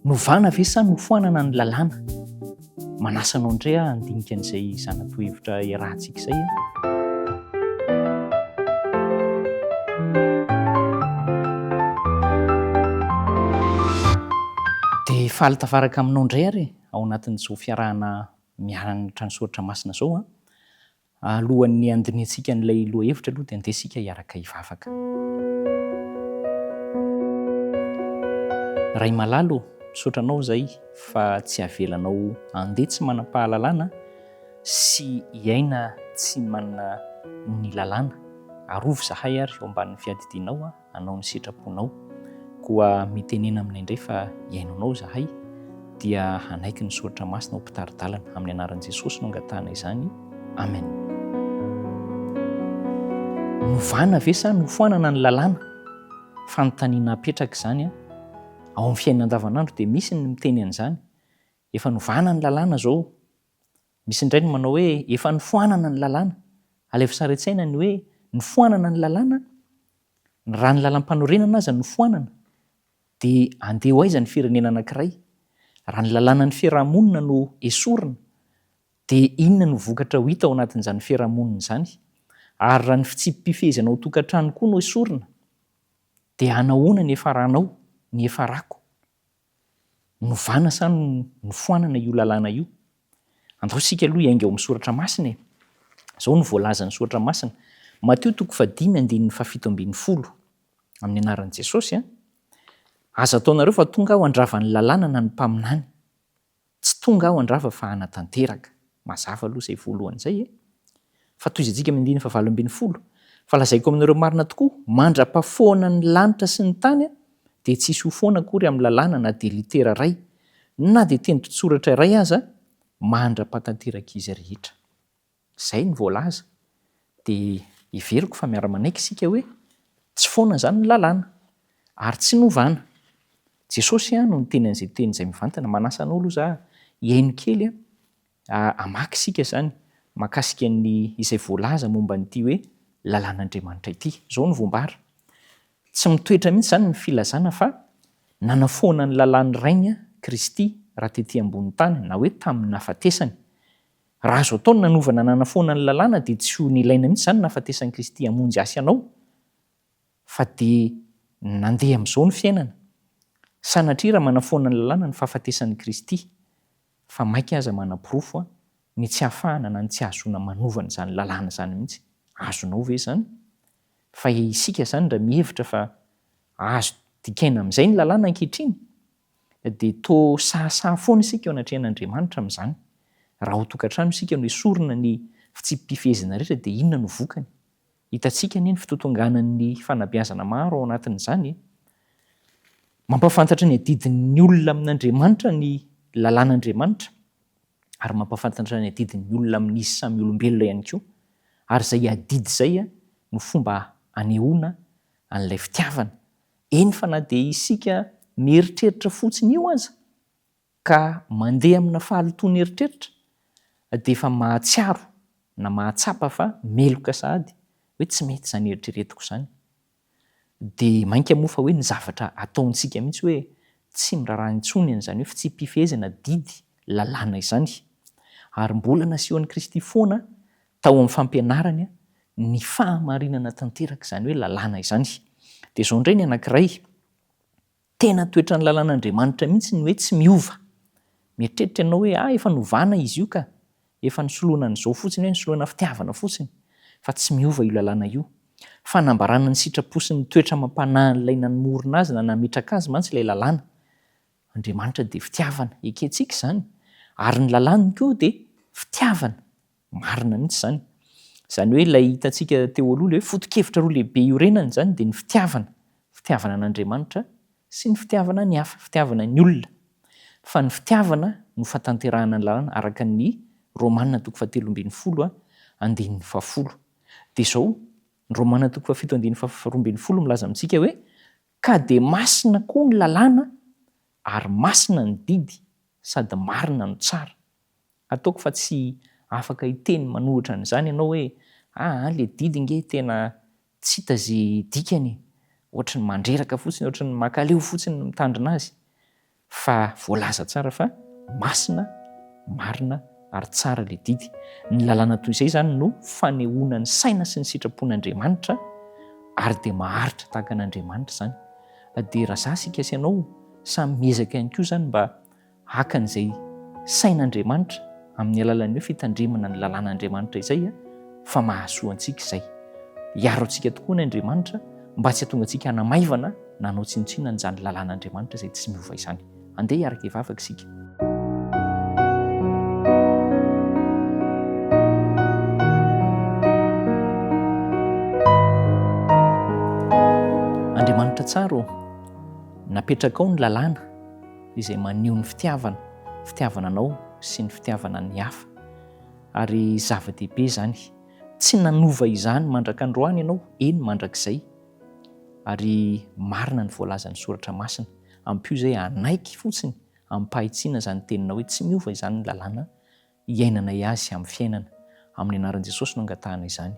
Novana ve sa nofoanana ny lalàna? Manasanao indray andinika an'izay zanatohevitra iarahantsika izay. Dia faly tafaraka aminao indray ary ao anatin'izao fiarahana miaratra ny Soratra Masina izao. Alohan'ny andiniantsika an'ilay lohahevitra aloha dia andesika hiaraka hivavaka. Ray malalo, misotranao izay fa tsy havelanao andeha tsy manam-pahalalana sy hiaina tsy manana ny lalàna. Arovo zahay ary eo ambanin'ny fihadidinao, anao ny sitraponao. Koa mitenena aminay indray fa hiainonao zahay dia hanaiky ny Soratra Masina ho mpitaridalana. Amin'ny anaran'i Jesosy no angatahana izany. Amen. Novana ve sa nofoanana ny lalàna? Fanontaniana apetraka izany ao amin'ny fiainana andavanandro dia misy ny miteny an'izany. Efa novana ny lalàna izao. Misy indray ny manao hoe efa nofoanana ny lalàna. Alefo sara an-tsaina ny hoe nofoanana ny lalàna. Raha ny lalam-panorenana aza nofoanana dia andeha ho aiza ny firenena anankiray. Raha ny lalàna ny fiarahamonina no esorina dia inona no vokatra ho hita ao anatin'izany fiarahamonina izany. Ary raha ny fitsipifezana ao tokantrano koa no esorina dia anahoana ny efaranao, ny efarako? Novana sa nofoanana io lalàna io? Andao sika aloha hiainga ao amin'ny Soratra Masina. Izao no voalazan'ny Soratra Masina. Mateo 5:17 amin'ny anaran'i Jesosy. Aza ataonareo fa tonga aho handrava ny lalàna na ny mpaminany. Tsy tonga aho handrava fa hanatanteraka. Mazava aloha izay voalohan'izay. Fa toy izay tsika amin'ny 9:20. Fa lazaiko aminareo marina tokoa, mandra-pahafoana ny lanitra sy ny tany dia tsisy ho foana akory amin'ny lalàna na dia litera iray na dia tendron-tsoratra iray aza mandra-pahatanteraka izy rehetra. Izay ny voalaza. Dia iveriko fa miara-manaiky isika hoe tsy foana izany ny lalàna ary tsy novana. Jesosy no niteny an'izay teny izay mivantana. Manasa anao aloha za hiaino kely amaky isika izany mahakasika ny izay voalaza momba n'ity hoe lalàn'Andriamanitra ity. Izao no voambara. Tsy mitoetra mihitsy izany ny filazana fa nanafoana ny lalàn'ny Rainy Kristy raha tetỳ ambony tany na hoe tamin'ny nahafatesani. Raha azo atao ny nanovana nanafoana ny lalàna dia tsy ho nilaina mihitsy izany nahafatesan'i Kristy hamonjy asy anao fa dia nandeha amin'izao ny fiainana. Sanatria raha manafoana ny lalàna ny fahafatesan'i Kristy fa maika aza manam-pirofo ny tsy hahafahana na ny tsy ahazoana manovana izany lalàna izany mihitsy. Azonao ve izany? Fa isika izany raha mihevitra fa azo dikaina amin'izay ny lalàna ankehitriny dia toa sahasaha foana isika eo anatrehan'Andriamanitra amin'izany. Raha ho tokantrano isika no esorina ny fitsipifezana rehetra dia inona no vokany? Hitantsika ny fitotonganan'ny fanabeazana maro ao anatin'izany. Mampafantatra ny adidin'ny olona amin'Andriamanitra ny lalàn'Andriamanitra ary mampafantatra ny adidin'ny olona amin'izy samy olombelona ihany koa. Ary izay adidy izay no fomba anehoana an'ilay fitiavana. Eny fa na dia isika mieritreritra fotsiny io aza ka mandeha amina fahalotoana eritreritra dia efa mahatsiaro na mahatsapa fa meloka sahady hoe tsy mety izany eritreretiko izany. Dia mainka moa fa hoe ny zavatra ataontsika mihitsy hoe tsy miraharaha intsony an'izany hoe fitsipifezana didy lalàna izany. Ary mbola nasehon'i Kristy foana tao amin'ny fampianarany ny fahamarinana tanteraka izany hoe lalàna izany. Dia izao indray ny anankiray tena toetra ny lalàn'Andriamanitra mihitsy ny hoe tsy miova. Mieritreritra ianao hoe efa novana izy io ka efa nisoloana an'izao fotsiny hoe nisoloana fitiavana fotsiny fa tsy miova io lalàna io. Fanambarana ny sitrapo sy ny toetra mampanahy an'ilay nanomorona azy na nametraka azy mantsy ilay lalàna. Andriamanitra dia fitiavana ekentsika izany ary ny lalàna koa dia fitiavana. Marina mihitsy izany. Izany hoe ilay hitantsika teo aloha hoe foto-kevitra roa lehibe iorenana izany dia ny fitiavana. Fitiavana an'Andriamanitra sy ny fitiavana ny hafa, fitiavana ny olona. Fa ny fitiavana no fahatanterahana ny lalàna araka ny Romanina 7:12-10. Dia izao ny Romanina 7:12 milaza amintsika hoe ka dia masina koa ny lalàna ary masina ny didy sady marina no tsara. Ataoko fa tsy afaka hiteny manohitra an'izany ianao hoe le didy nge tena tsy hita izay dikany. Ohatry ny mandreraka fotsiny, ohatry ny mankaleo fotsiny ny mitandrina azy. fa voalaza tsara fa masina, marina ary tsara le didy. Ny lalàna toy izay zany no fanehoana ny saina sy ny sitrapon'Andriamanitra ary dia maharitra tahaka an'Andriamanitra zany. Dia raha zah sika sy ianao samy miezaka ihany koa zany mba haka an'izay sain'Andriamanitra amin'ny alalan'ny hoe fitandremana ny lalàn'Andriamanitra izay fa mahasoa antsika izay. Hiaro antsika tokoa ny Andriamanitra mba tsy hahatonga antsika hanamaivana nanao tsinontsina n'izany lalàn'Andriamanitra izay tsy miova izany. Andeha hiaraka hivavaka isika. Andriamanitra tsara, napetraka ao ny lalàna izay maneho ny fitiavananao sy ny fitiavana ny hafa. Ary zava-dehibe izany, tsy nanova izany mandrak'androany ianao, eny mandrakizay. Ary marina ny voalazan'ny Soratra Masina, ampio izay anaiky fotsiny amin'ny pahitsiana izany tenina hoe tsy miova izany ny lalàna hiainana azy amin'ny fiainana. Amin'ny anaran'i Jesosy no angatahana izany.